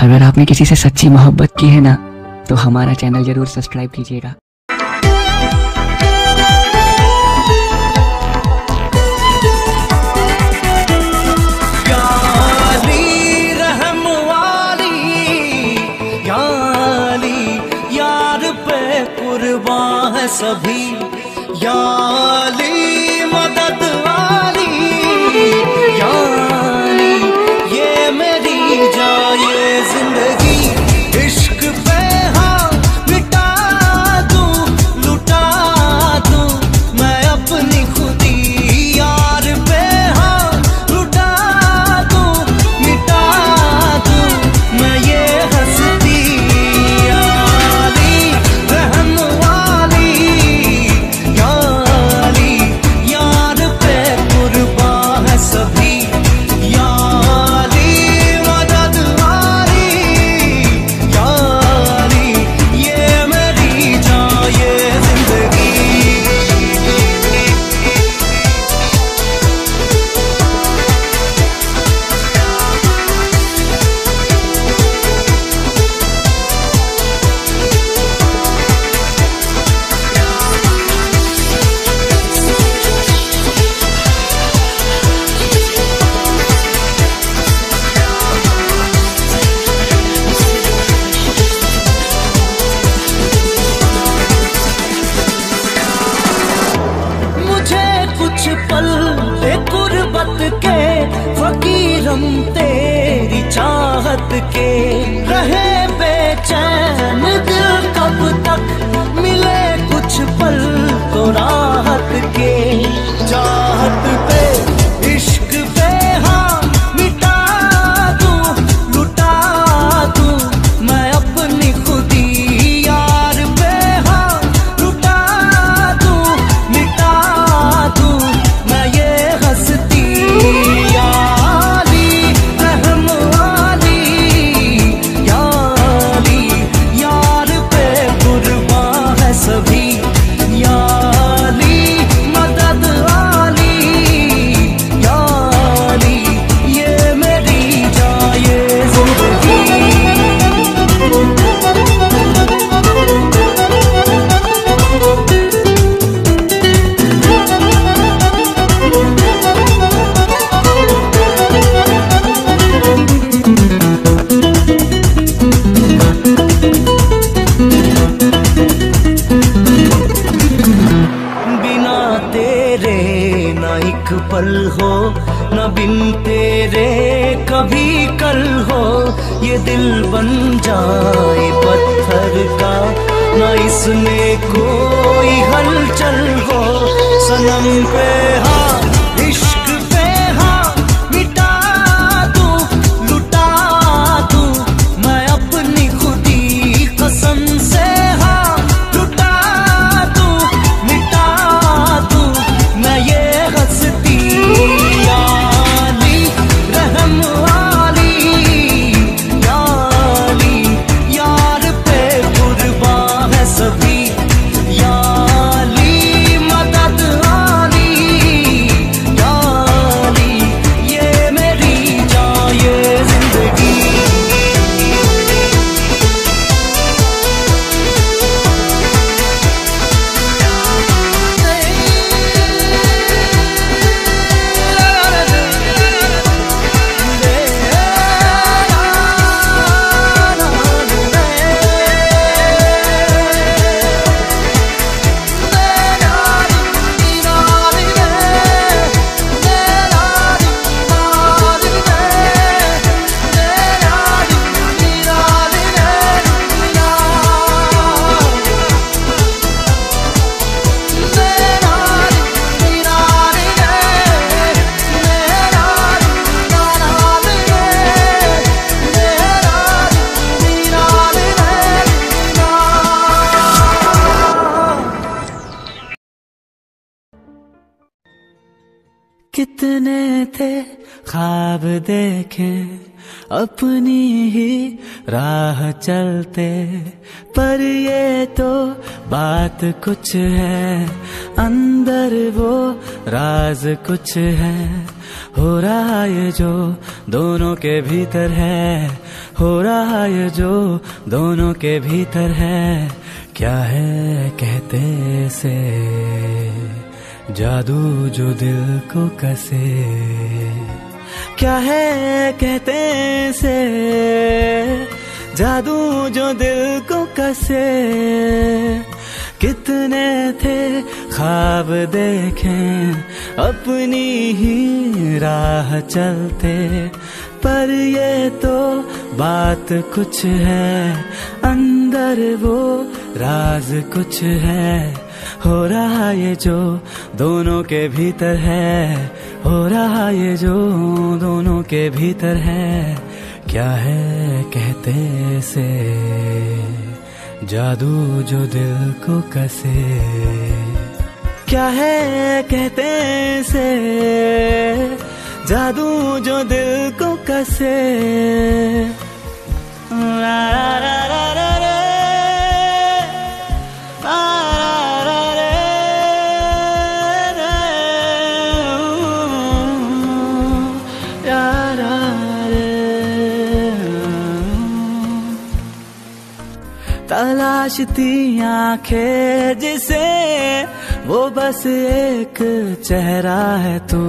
अगर आपने किसी से सच्ची मोहब्बत की है ना, तो हमारा चैनल जरूर सब्सक्राइब कीजिएगा। सभी याली मदद वाली याली ये मेरी जाए जिंदगी इश्क पे हाँ मिटा दूं लुटा दूं मैं अपनी खुदी यार पे हाँ लुटा दूं मिटा दूं मैं ये हंसती याली रहम पल गुर्बत के फकीरम तेरी चाहत के रहे बेचैन दिल कब तक मिले कुछ पल तो राहत के चाहत पे इश्क पे हाँ मिटा दूं लुटा दूं मैं अपनी खुदी यार पे हाँ लुटा दूं मिटा दूं मैं ये हंसती याली रहम वाली याली यार पे कुर्बा है सभी याली मदद वाली याली ये मेरी जाए जिंदगी। बिना तेरे ना एक पल हो ना बिन तेरे कभी कल हो ये दिल बन जाए पत्थर का ना इसमें कोई हलचल हो सनम पे हाँ इश्क पे हाँ मिटा दूं लुटा दूं मैं अपनी खुदी कसम से हाँ लुटा दूं मिटा दूं मैं ये हंसती याली रहम वाली याली यार पे कुर्बा है सभी याली मदद वाली याली ये मेरी जाए जिंदगी। कितने थे ख्वाब देखे अपनी ही राह चलते। पर ये तो बात कुछ है, अंदर वो राज कुछ है। हो रहा ये जो दोनों के भीतर है, हो रहा ये जो दोनों के भीतर है। क्या है कहते से जादू जो दिल को कसे, क्या है कहते से जादू जो दिल को कसे। कितने थे ख्वाब देखें अपनी ही राह चलते। पर ये तो बात कुछ है, अंदर वो राज कुछ है। हो रहा ये जो दोनों के भीतर है, हो रहा ये जो दोनों के भीतर है। क्या है कहते से जादू जो दिल को कसे, क्या है कहते से जादू जो दिल को कसे। रा रा रा रा रा रा, रा रा रा रा, रा रा रे। तलाशती आंखें जिसे वो बस एक चेहरा है तू,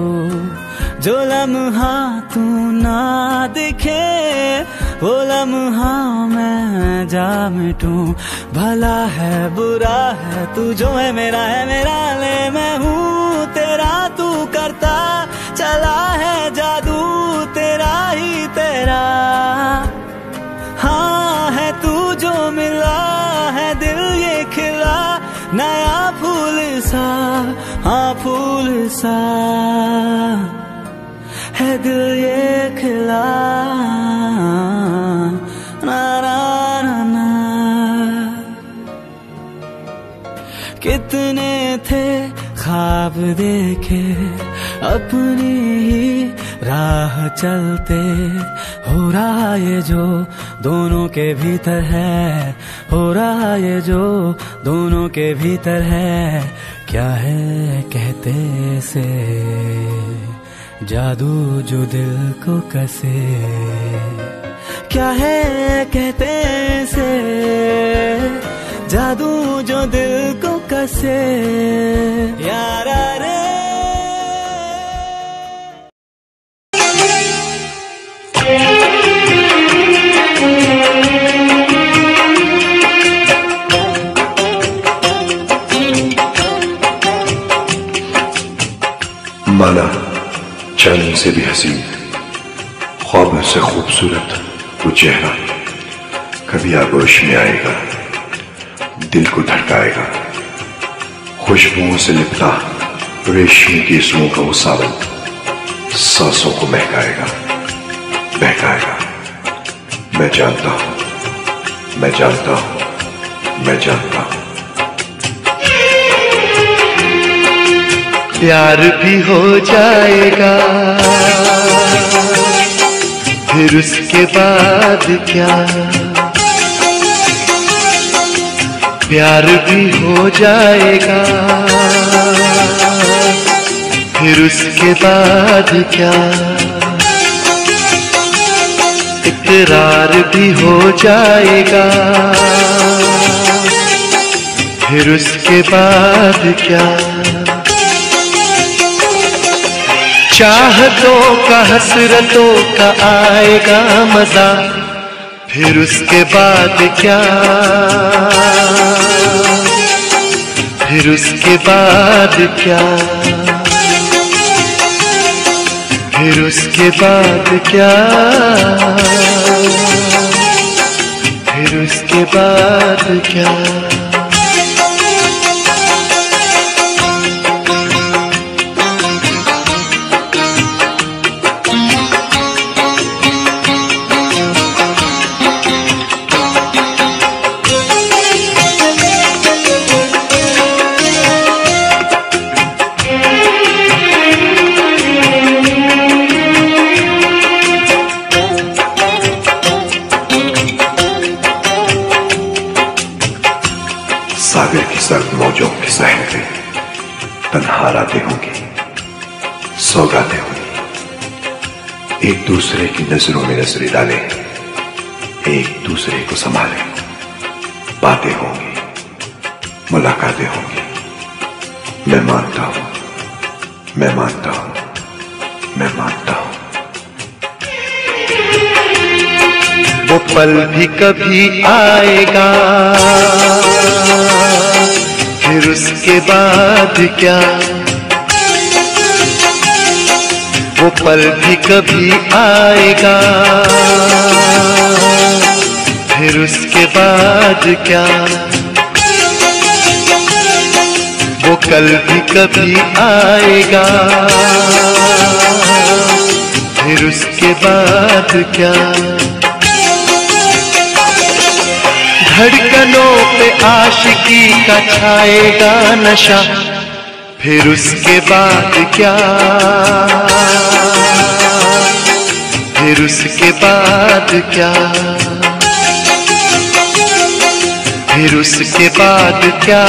जो लम्हा तू ना दिखे वो लम्हा मैं जा मिटूं। भला है बुरा है तू जो है मेरा ले मैं हूँ तेरा। तू करता चला है जादू तेरा ही तेरा। हाँ है तू जो मिला है दिल ये खिला, नया फूल सा, हाँ फूल सा है दिल ये खिला। ना ना ना ना। कितने थे ख्वाब देखे अपनी ही राह चलते। हो रहा ये जो दोनों के भीतर है, हो रहा ये जो दोनों के भीतर है। क्या है कहते से जादू जो दिल को कसे, क्या है कहते से जादू जो दिल को कसे। यारा रे माना चांदनी से भी हसीन, ख्वाब से खूबसूरत वो चेहरा कभी आगोश में आएगा, दिल को धड़काएगा। खुशबुओं से लिपटा रेशमी केसुओं का वो सावन सांसों को महकाएगा बहकाएगा। मैं जानता हूं, मैं जानता हूं, मैं जानता हूं। प्यार भी हो जाएगा फिर उसके बाद क्या, प्यार भी हो जाएगा फिर उसके बाद क्या, इकरार भी हो जाएगा फिर उसके बाद क्या। चाहतों का हसरतों का आएगा मजा फिर उसके बाद क्या, फिर उसके बाद क्या, फिर उसके बाद क्या, फिर उसके बाद क्या। सागर की सर्द मौजों के साहिल पे तन्हा रातें होंगी, सौगातें होंगी। एक दूसरे की नजरों में नजरें डालें, एक दूसरे को संभालें। बातें होंगी, मुलाकातें होंगी। मैं मानता हूं, मैं मानता हूं, मैं मानता हूं। वो पल भी कभी आएगा, फिर उसके बाद क्या। वो पल भी कभी आएगा, फिर उसके बाद क्या। वो कल भी कभी आएगा, फिर उसके बाद क्या। धड़कनों पे आशिकी का छाएगा नशा, फिर उसके बाद क्या। फिर उसके बाद क्या। फिर उसके बाद क्या।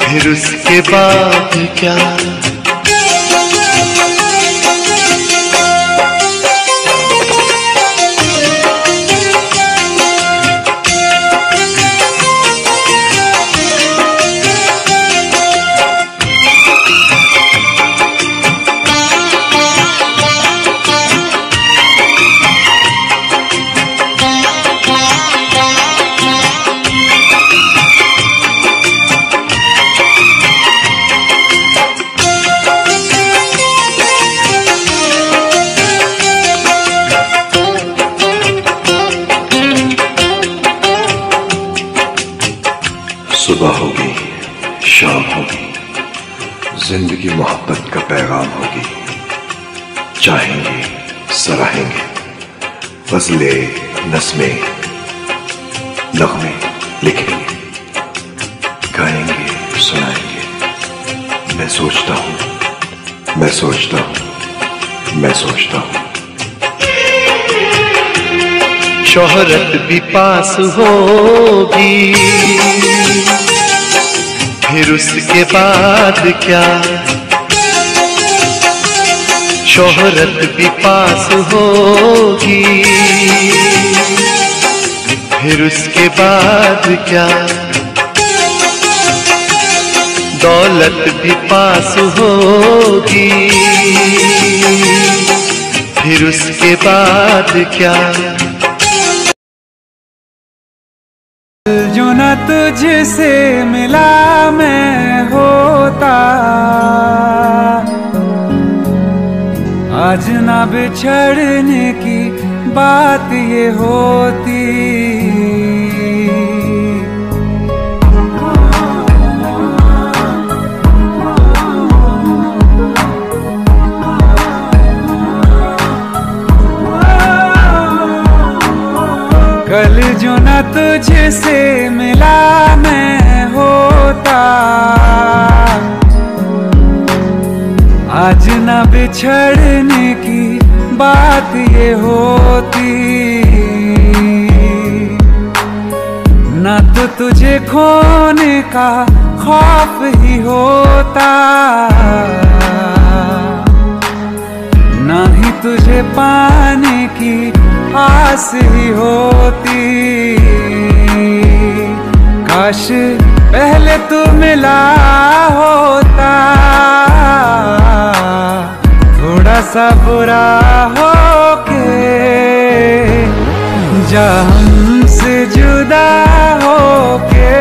फिर उसके बाद क्या। सुबह होगी, शाम होगी, जिंदगी मोहब्बत का पैगाम होगी। चाहेंगे, सराहेंगे, फजले, नस्में, नगमे लिखेंगे, गाएंगे, सुनाएंगे। मैं सोचता हूं, मैं सोचता हूं, मैं सोचता हूं। शोहरत भी पास होगी, फिर उसके बाद क्या। शोहरत भी पास होगी, फिर उसके बाद क्या। दौलत भी पास होगी, फिर उसके बाद क्या। जो न तुझसे मिला मैं होता, आज ना बिछड़ने की बात ये होती। कल जो न तुझसे मिला मैं होता, आज न बिछड़ने की बात ये होती। न तो तुझे खोने का खौफ ही होता, न ही तुझे पाने की आस ही होती। काश पहले तू मिला होता, थोड़ा सा बुरा होके जा हमसे जुदा होके।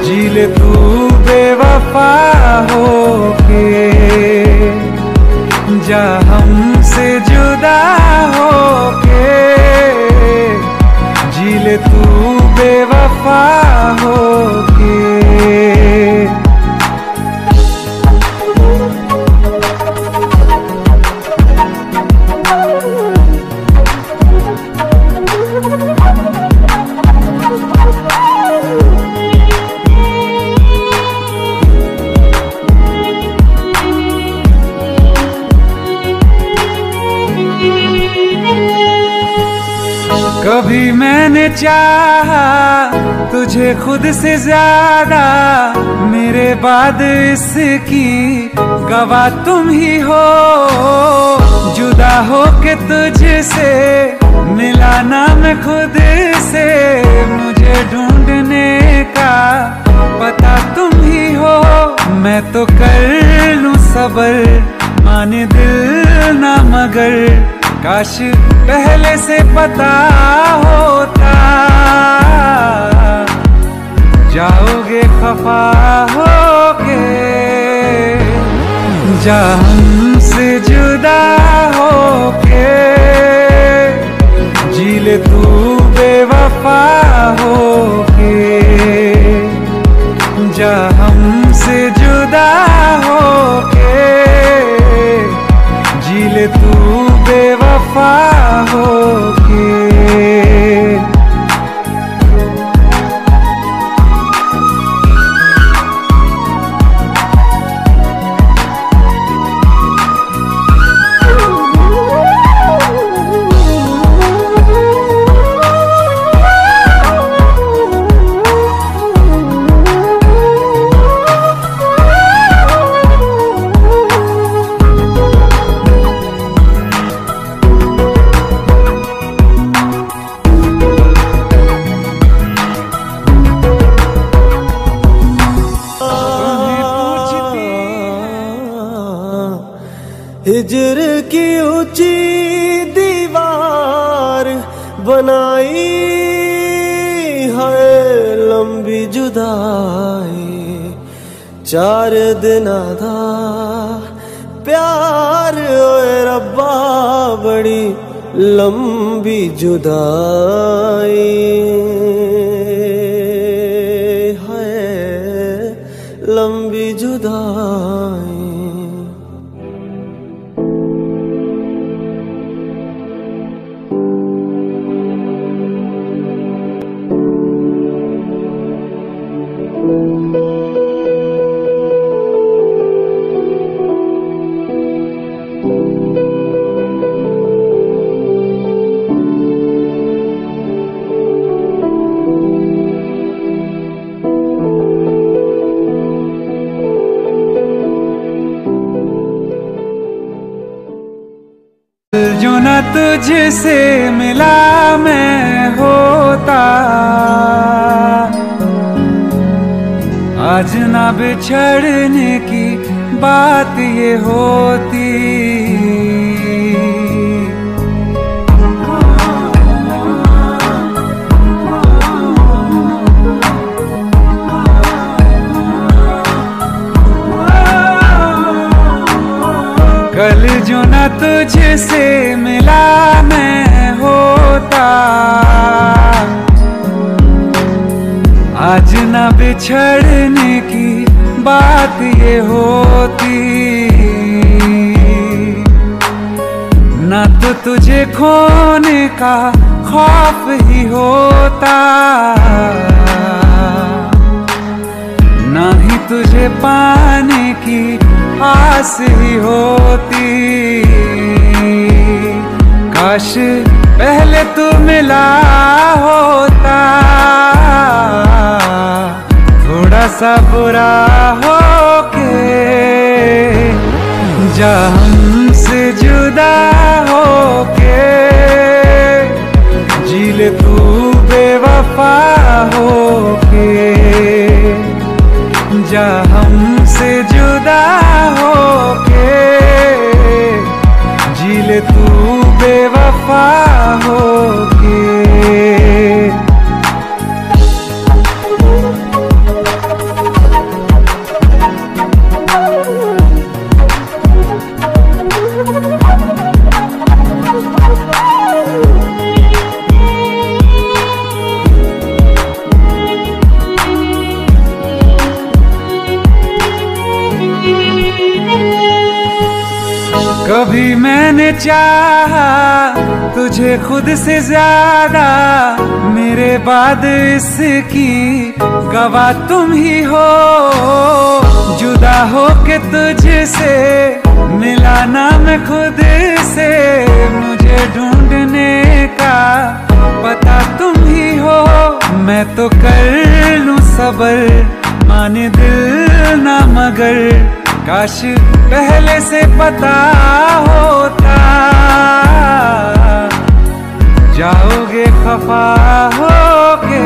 जी ले तू बेवफा होके, जा हमसे जुदा होके। जी ले तू बेवफा होके। कभी मैंने चाहा तुझे खुद से ज्यादा, मेरे बाद इसकी गवाह तुम ही हो। जुदा हो के तुझसे मिला ना मैं खुद से, मुझे ढूंढने का पता तुम ही हो। मैं तो कर लूं सबर, माने दिल ना मगर, काश पहले से पता होता। जाओगे खफा होके, जा हमसे जुदा होके, जी ले तू बेवफा होके। जा हमसे जुदा होके, जी ले तू बेवफा होके। हिजर की ऊंची दीवार बनाई है, लंबी जुदाई 4 दिन दा प्यार। ओए रब्बा बड़ी लंबी जुदाई है, लंबी जुदाई। जो न तुझसे मिला मैं होता, आज ना बिछड़ने की बात ये होती। कल जो न तुझसे मिला मैं होता, आज न बिछड़ने की बात ये होती। न तो तुझे खोने का खौफ ही होता, ना ही तुझे पाने की आस ही होती। काश पहले तू मिला होता, थोड़ा सा बुरा होके। जा हमसे जुदा होके, जी ले तू बेवफा होके। जा हमसे जुदा होके, जी ले तू बेवफा होके। कभी मैंने चाहा तुझे खुद से ज्यादा, मेरे बाद इसकी गवाह तुम ही हो। जुदा हो के तुझसे मिला ना मैं खुद से, मुझे ढूंढने का पता अगर काश पहले से पता होता, जाओगे खफा होके,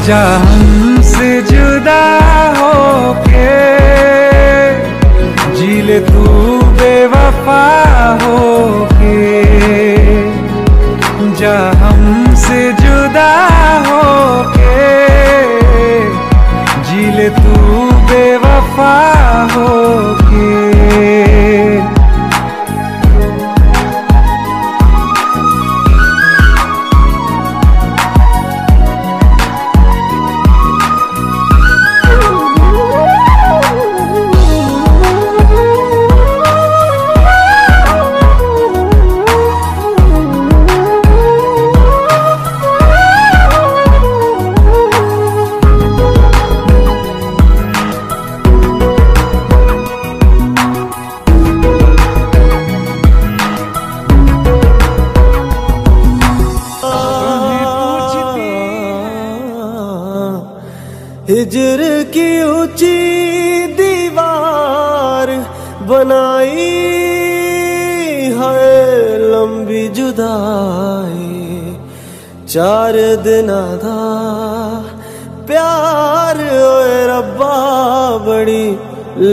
जा हमसे जुदा होके, जी ले तू बेवफा होके, जा हमसे जुदा होके, जी ले तू बेवफा होके। हिजर की ऊंची दीवार बनाई है, लंबी जुदाई 4 दिन दा प्यार, ओए रब्बा बड़ी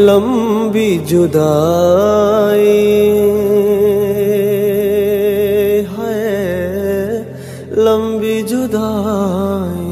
लंबी जुदाई है, लंबी जुदाई।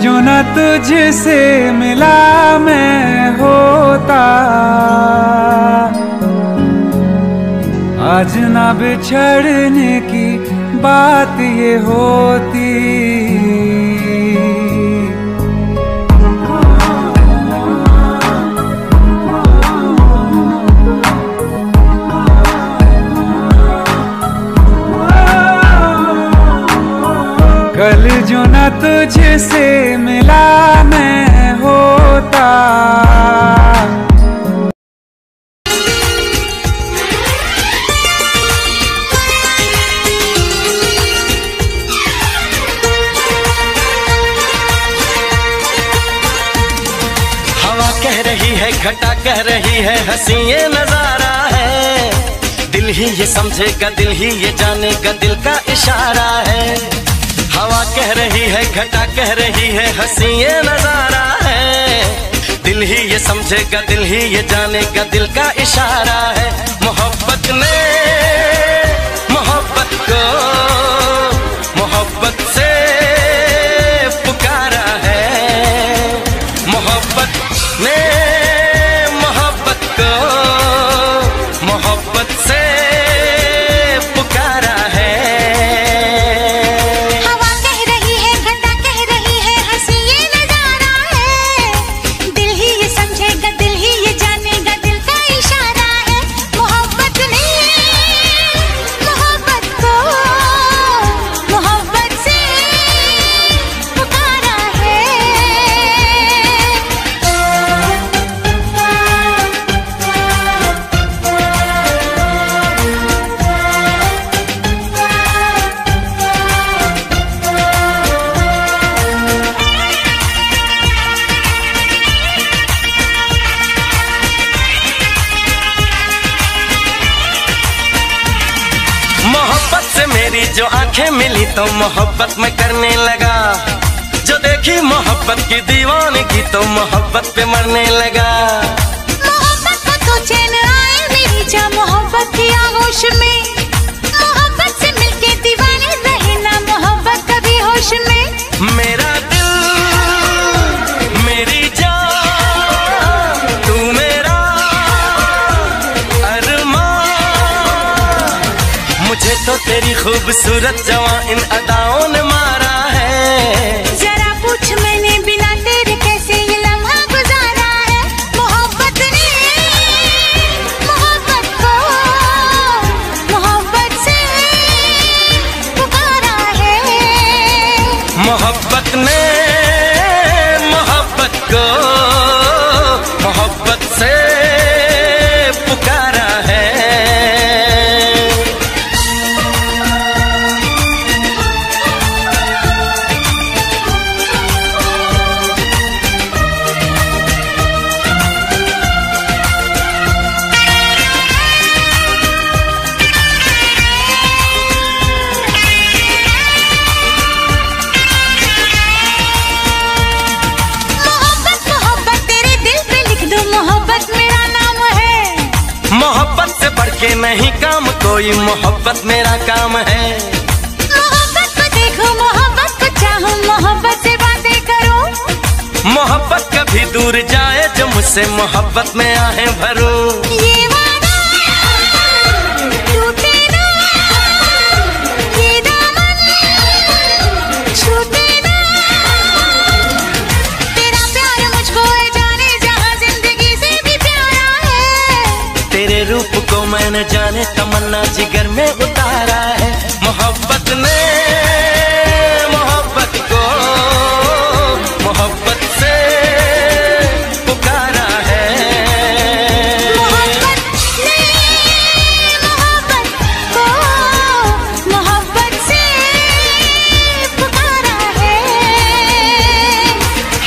जो न तुझसे मिला मैं होता, आज ना बिछड़ने की बात ये होती। कल जो न तुझसे मिला मैं होता, हवा कह रही है, घटा कह रही है, हंसी ये नजारा है। दिल ही ये समझेगा, दिल ही ये जानेगा, दिल का इशारा है। हवा कह रही है, घटा कह रही है, हंसी ये नजारा है। दिल ही ये समझेगा, दिल ही ये जानेगा, दिल का इशारा है। मोहब्बत ने मोहब्बत को मोहब्बत से पुकारा है। मोहब्बत ने मोहब्बत को मोहब्बत से पुकारा है। मोहब्बत से मेरी जो आंखें मिली तो मोहब्बत में करने लगा। जो देखी मोहब्बत की दीवानगी तो मोहब्बत पे मरने लगा। मोहब्बत को तो चैन आए मेरी जा मोहब्बत की आगोश में। मोहब्बत से मिलके दीवाने रहे ना मोहब्बत कभी होश में। मेरा दिल मेरी जान तू मेरा अरमान। मुझे तो तेरी खूबसूरत जवां इन अदाओं ने मारा है। जरा पूछ नहीं काम कोई, मोहब्बत मेरा काम है। मोहब्बत को देखो, मोहब्बत को चाहो, मोहब्बत से बातें करो। मोहब्बत कभी दूर जाए जो मुझसे मोहब्बत में आहें भरो। ये वादा टूटे ना, ये दामन छूटे ना। तेरा प्यार मुझको है जाने जहां जिंदगी से भी प्यारा है। तेरे रूप को मैंने जाने तमन्ना जिगर में उतारा है। मोहब्बत ने मोहब्बत को मोहब्बत से पुकारा है। मोहब्बत ने मोहब्बत को मोहब्बत से पुकारा है।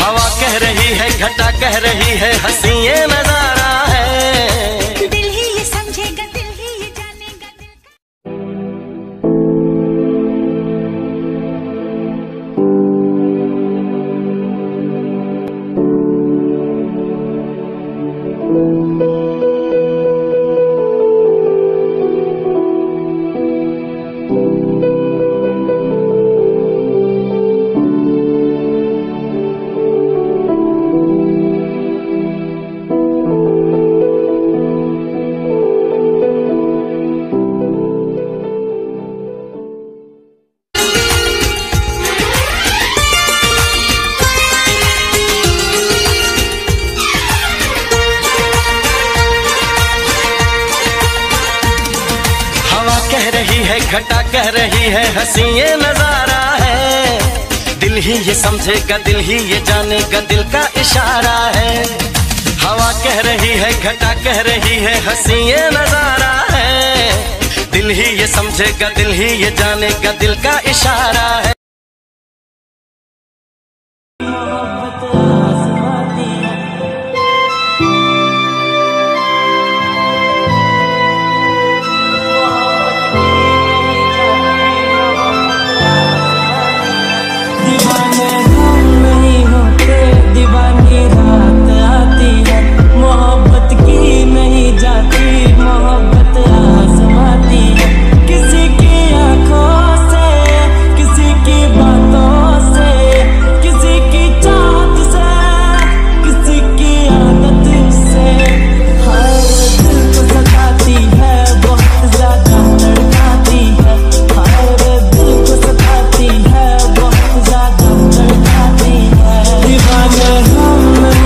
हवा कह रही है, घटा कह रही है, हंसी ये नजारा है। दिल ही ये समझेगा, दिल ही ये जानेगा, दिल का घटा कह रही है, हंसी ये नजारा है। दिल ही ये समझेगा, दिल ही ये जानेगा, दिल का इशारा है। हवा कह रही है, घटा कह रही है, हंसी ये नजारा है। दिल ही ये समझेगा, दिल ही ये जानेगा, दिल का इशारा है। हम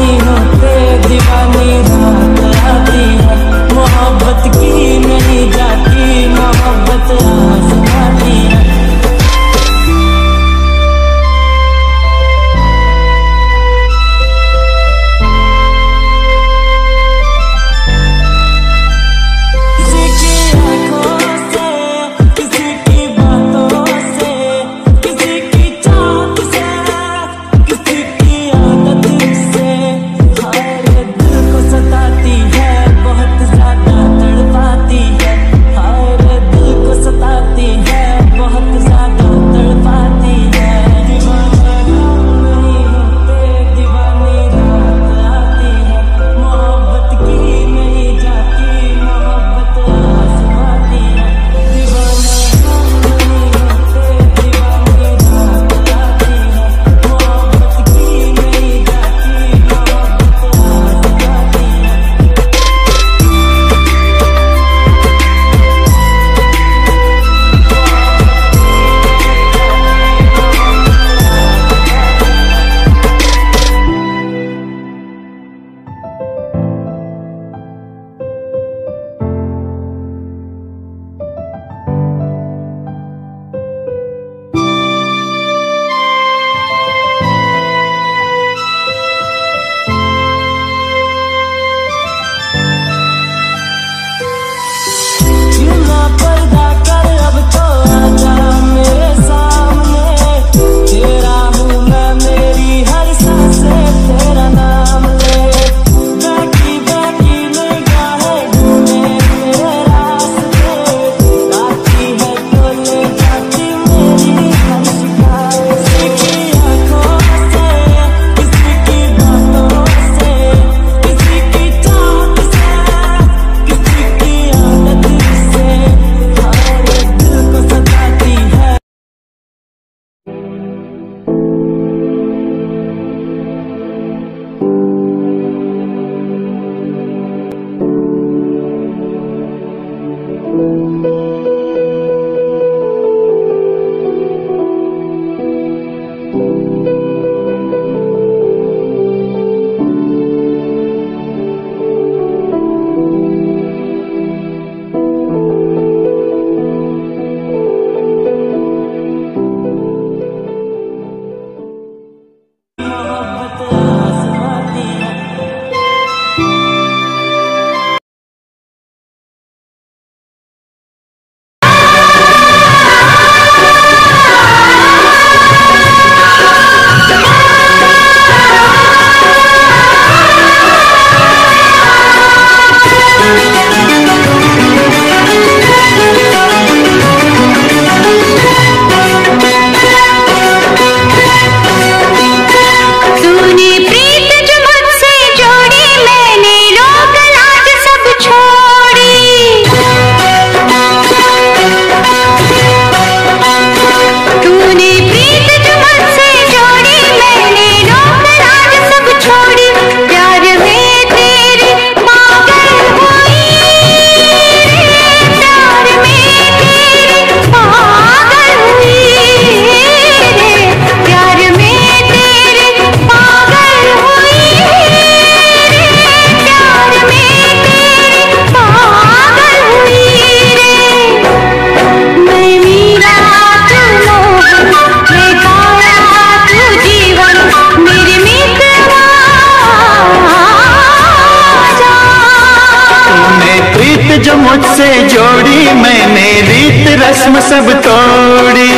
जो मुझसे जोड़ी मैंने रीत रस्म सब तोड़ी।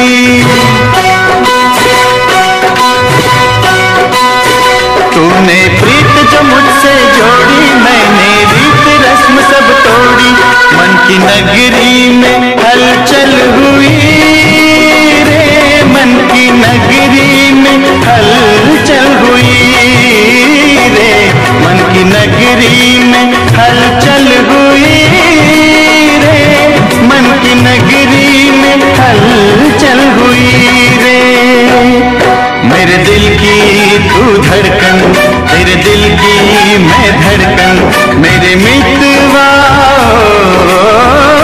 तूने प्रीत जो मुझसे जोड़ी मैंने रीत रस्म सब तोड़ी। मन की नगरी में हलचल हुई रे, मन की नगरी में हलचल हुई रे, मन की नगरी में हलचल हुई रे, मन की नगरी में हलचल हुई रे। मेरे दिल की तू धड़कन, तेरे दिल की मैं धड़कन, मेरे मितवा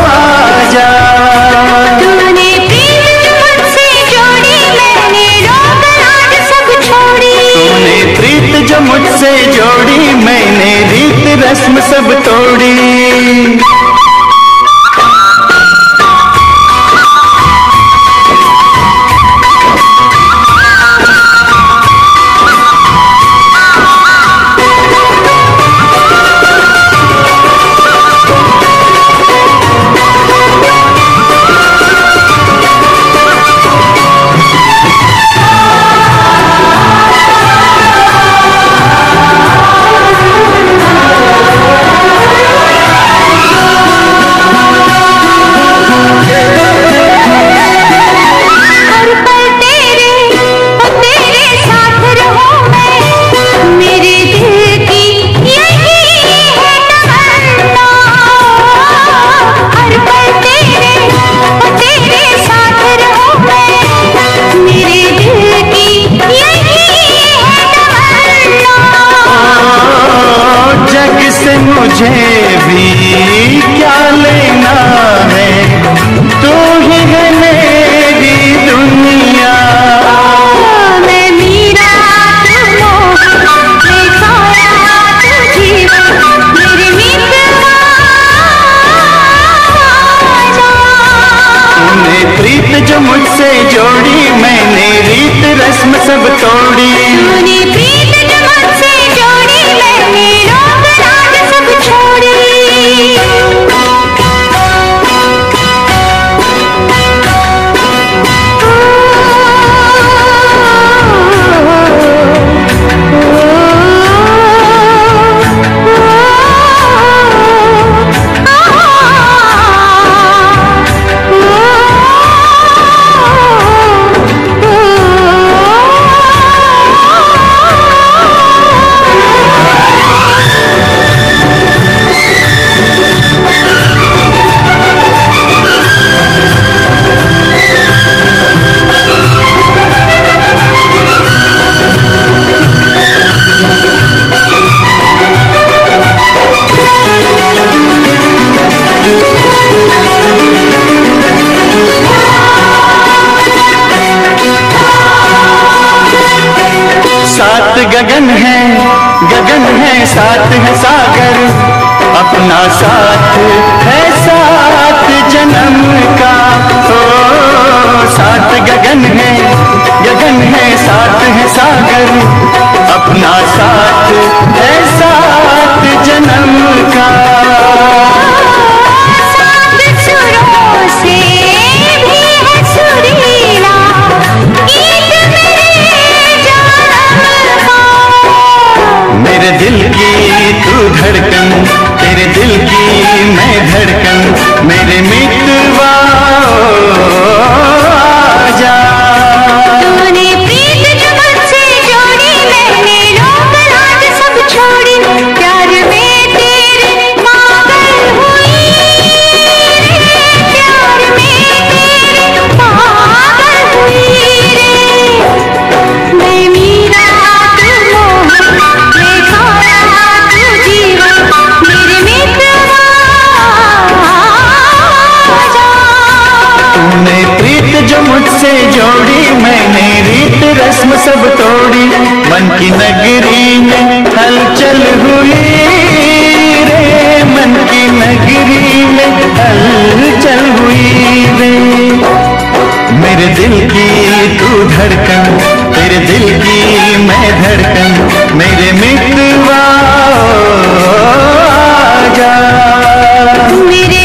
आजा। तूने प्रीत मुझसे जोड़ी मैंने रोक राज सब छोड़ी। तूने प्रीत जो मुझसे जोड़ी मैंने रीत रस्म सब तोड़ी। मुझे भी क्या लेना है, तू ही है मेरी दुनिया। मैं मीरा तू मोह, मैं खोया तू जीवन, मेरे मितवा आजा। तूने प्रीत जो मुझसे जोड़ी मैंने रीत रस्म सब तोड़ी। तूने प्रीत जो मुझसे जोड़ी मैंने रोक राज सब छोड़ी। सात गगन है सात है सागर, अपना साथ है सात जन्म का। ओ सात गगन है सात है सागर, अपना साथ है सात जन्म का। सात सुरों से भी है सुरीला गीत मेरे जन्म का। मेरे दिल की तू धड़कन, तेरे दिल की मैं धड़कन, मेरे मितवा आजा। तूने प्रीत जो मुझसे जोड़ी मैंने रोक राज सब छोड़ी। प्यार में तेरे पागल हुई रे, प्यार में तेरे पागल हुई रे। मैं मीरा तू मोह, मैं खोया तू जीवन, मेरे मितवा आजा। तूने प्रीत जो मुझसे जोड़ी मैंने रीत रस्म सब तोड़ी। मन की नगरी में हलचल हुई रे, मन की नगरी में हलचल हुई रे। मेरे दिल की तू धड़कन, तेरे दिल की मैं धड़कन, मेरे मितवा आजा। मेरे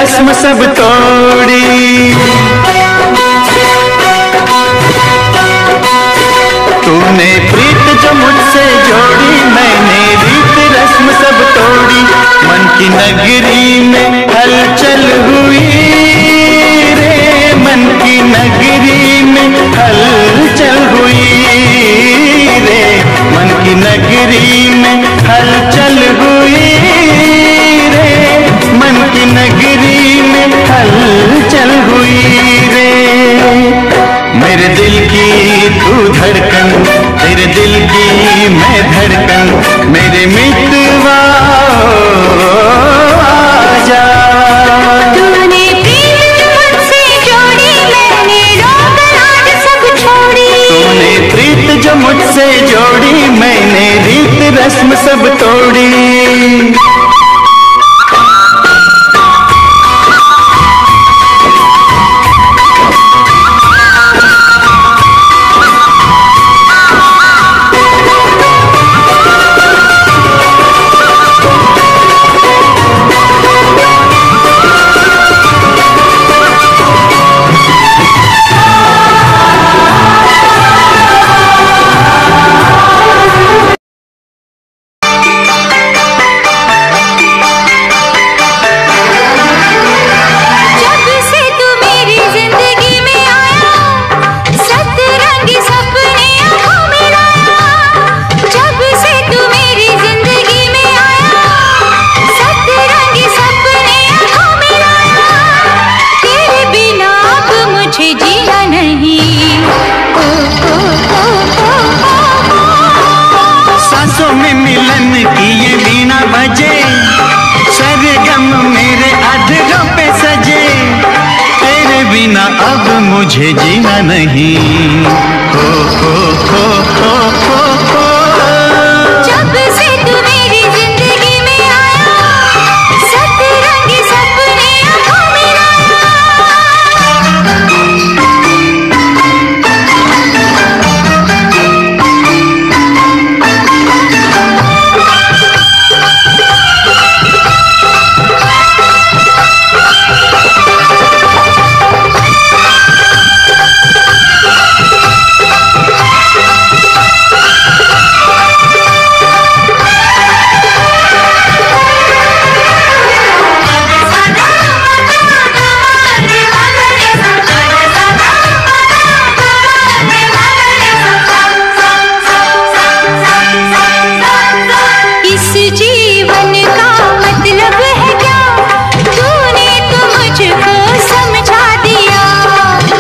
रस्म सब तोड़ी। तूने प्रीत जो मुझसे जोड़ी, मैंने रीत रस्म सब तोड़ी। मन की नगरी में हलचल हुई रे, मन की नगरी में हलचल हुई रे, मन की नगरी में हलचल हुई रे, मन की नगरी में हलचल हुई रे। मेरे दिल की तू धड़कन, तेरे दिल की मैं धड़कन, मेरे मितवा आजा। तूने प्रीत मुझसे जोड़ी, मैंने रोग राज सब छोड़ी। तूने प्रीत जो मुझसे जोड़ी, मैंने रीत रस्म सब तोड़ी। अब मुझे जीना नहीं, हो हो हो हो हो हो। जब से तू मेरी जिंदगी में आया, सतरंगी सपने आंखों में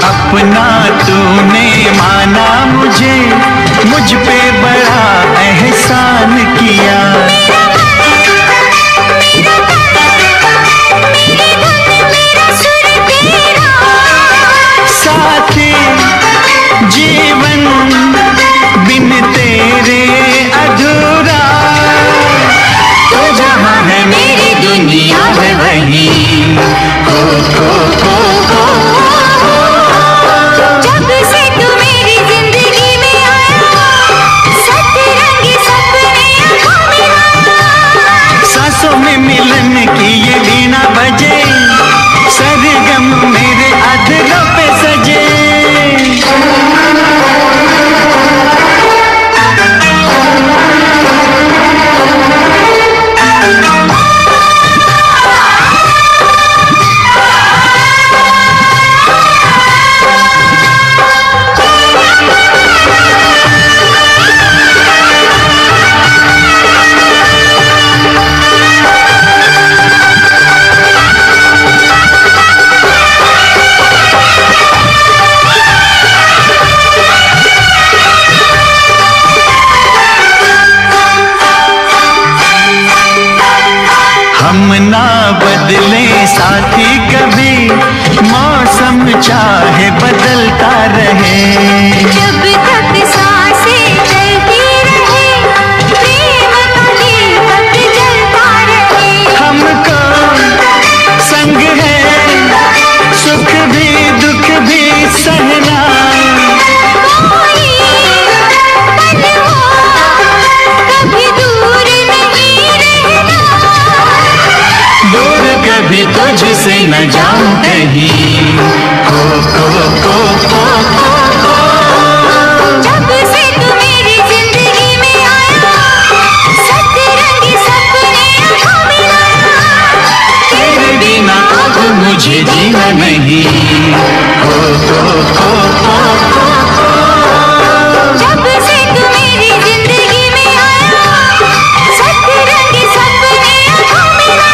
अपना तूने माना मुझे, मुझ पे बड़ा एहसान किया। साथी जीवन बिन तेरे अधूरा, तो जहाँ है मेरी दुनिया है वहीं, हो हो हो हो। में मिलन की ये वीणा बजे, सरगम मेरे अधरों पे सजे। हम ना बदले साथी कभी, मौसम चाहे बदलता रहे। जब तक सांसें चलती रहे, प्रेम का दीपक जलता रहे। हमको संग है, सुख भी दुख भी सहना। कोई पल हो, कभी दूर नहीं रहना। दूर कभी तो तुझसे न जाऊं कहीं। जब से तू मेरी जिंदगी में आया, सतरंगी सपने आँखों में लाया। तेरे बिना अब मुझे जीना नहीं। जब से तू मेरी जिंदगी में आया, सतरंगी सपने आँखों में लाया।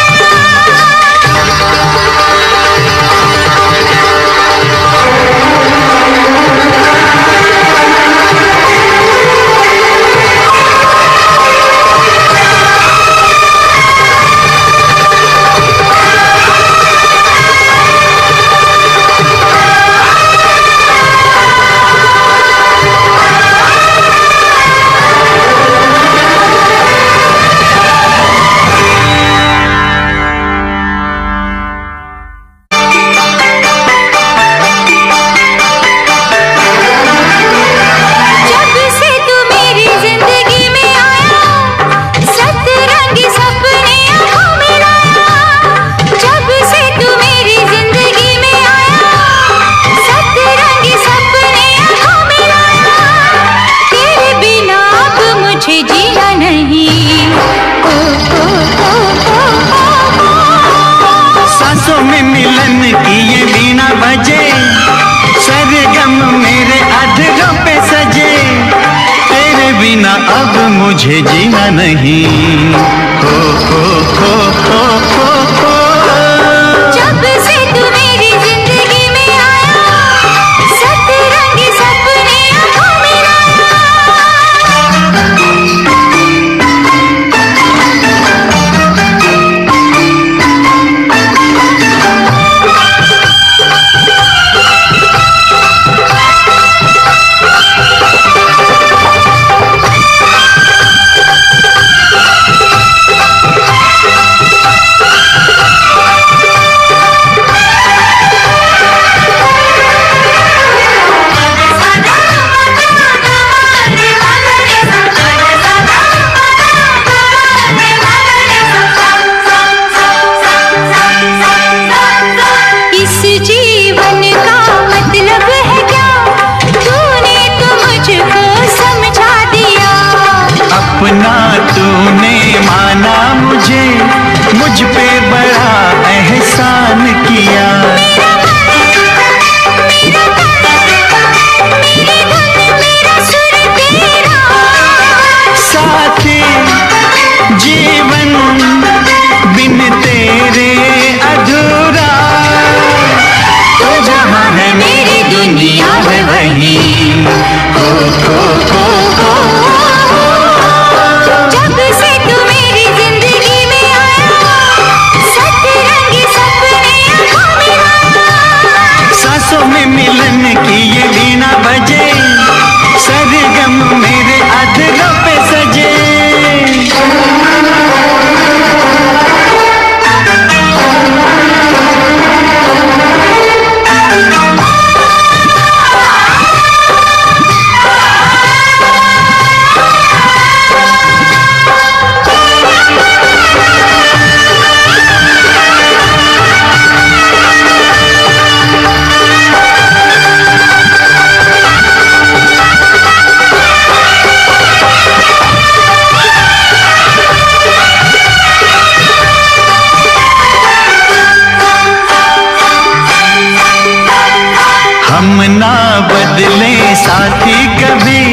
सांसों में मिलन की ये वीणा बजे, सरगम मेरे अधरों पे सजे। तेरे बिना अब मुझे जीना नहीं। जब से तू मेरी जिंदगी में आया, सतरंगी सपने आँखों में लाया। अपना तूने माना मुझे, मुझ पे बड़ा एहसान किया। साथी जीवन बिन तेरे अधूरा। तू जहाँ है मेरी दुनिया है वही। जब से तू मेरी जिंदगी में आया, सतरंगी सपने आँखों में लाया। सांसों में मिलन की ये वीणा बजे, सरगम मेरे अधरों पे सजे। हम ना बदले साथी कभी,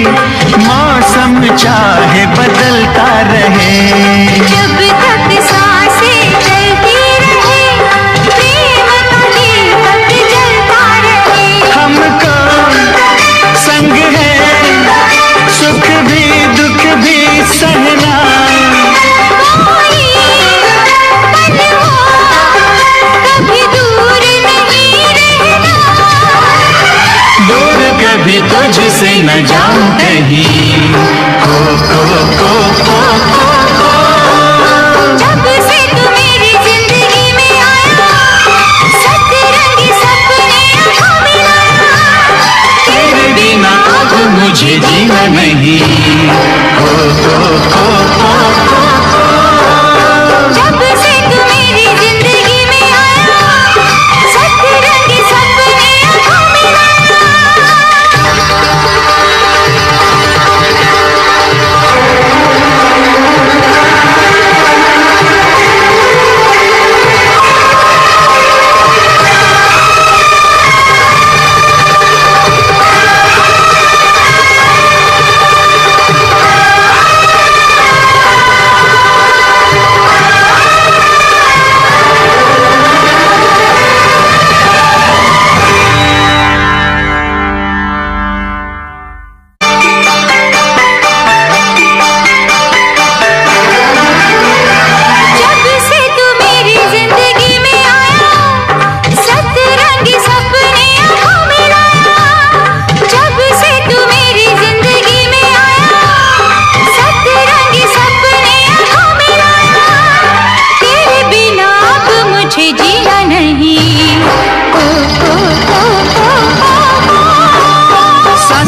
मौसम चाहे बदलता रहे। जब तक सांसें चलती रहे, प्रेम का दीपक जलता रहे। हमको संग है, सुख भी दुख भी सहना। कोई पल हो, कभी दूर नहीं रहना। दूर कभी तुझसे न जाऊं कहीं। जब से तू मेरी जिंदगी में आया, सतरंगी सपने आँखों में लाया। तेरे बिना अब मुझे जीना नहीं। जब से तू मेरी जिंदगी में आया,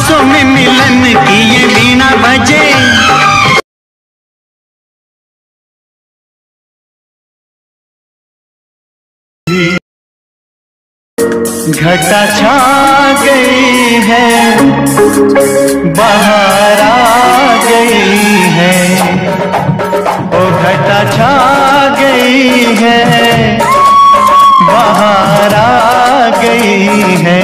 सांसों में मिलन की ये वीणा बजे। घटा छा गई है, बाहर आ गई है, ओ घटा छा गई है, बाहर आ गई है।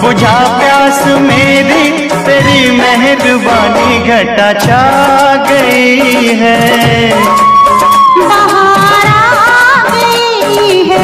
बुझा प्यास मेरी तेरी मेहरबानी, घटा छा गई है, बाहर आ गई है।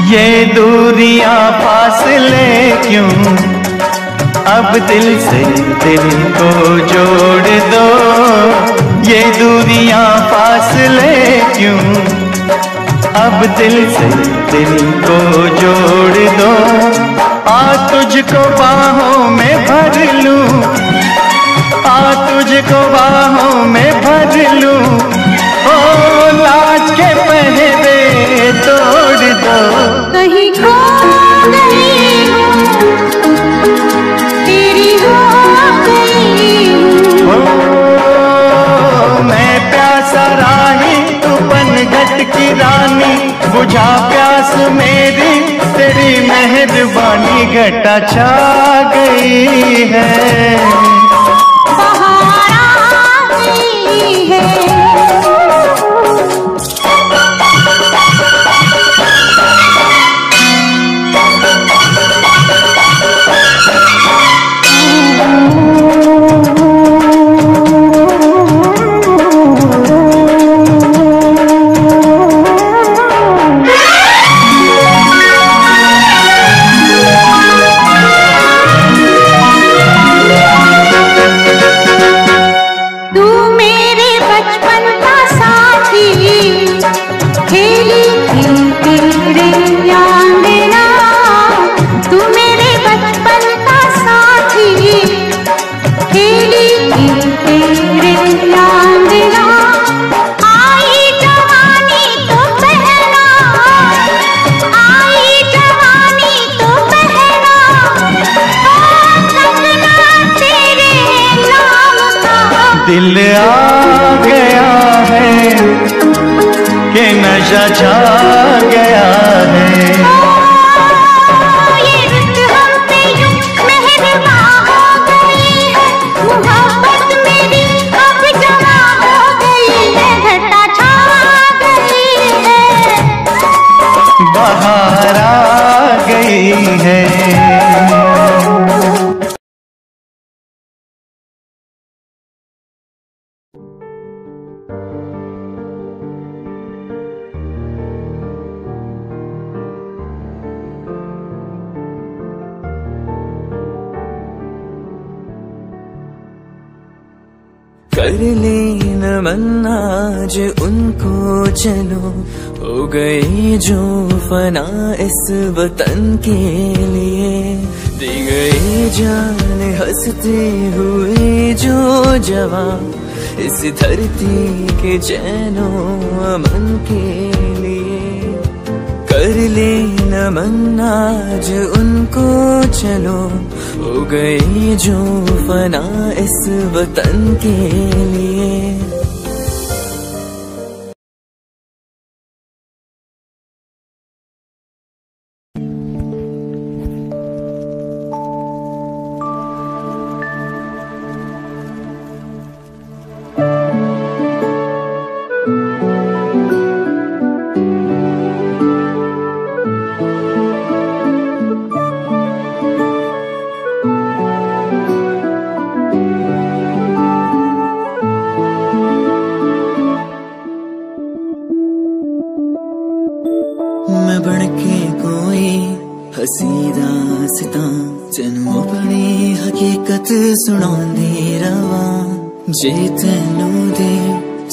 ये दूरियां फासले क्यों, अब दिल से दिल को जोड़ दो। ये दूरियां फासले क्यों, अब दिल से दिल को जोड़ दो। आ तुझको बाहों में भर लूं, आ तुझको बाहों में भर लूं, ओ लाज के पहरे तोड़ दो। कहीं खो गई हूँ, तेरी हो गई हूँ, मैं प्यासा राही तू पनघट की रानी, बुझा प्यास मेरी तेरी मेहरबानी, घटा छा गई है, बाहर आ गई है। दिल आ गया है कि नशा छा गया है। ये रुत हम पे यूं मेहरबान हो गई है, मोहब्बत मेरी अब जमा हो गई है, घटा छा गई है, बाहर आ गई है। कर ले नमन आज उनको चलो, हो गई जो फना इस वतन के लिए, दी गई जान हंसते हुए जो जवां इस धरती के चैनो अमन के लिए। कर ले नमन आज उनको चलो, हो गई जो फना इस वतन के लिए। सीधा सिता तेनू अपनी हकीकत सुनांदी रवा जे तेनू दे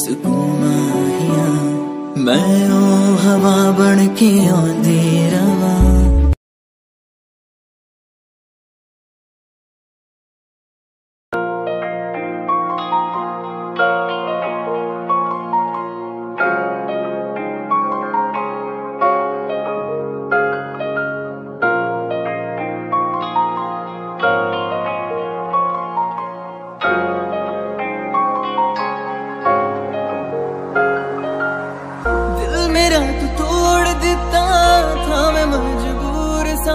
सुकून माहिया मैं ओ हवा बन के आंदी रवा। मेरा तू तोड़ दिता था मैं मजबूर सा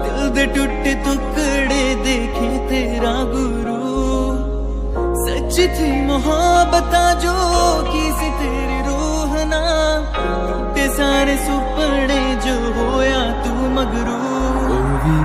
दिल दे टूटे टुकड़े देखे तेरा गुरु सच थी मोहब्बत जो की सी तेरी रूह ना टूटे सारे सुपने जो होया तू मगरू। ओ भी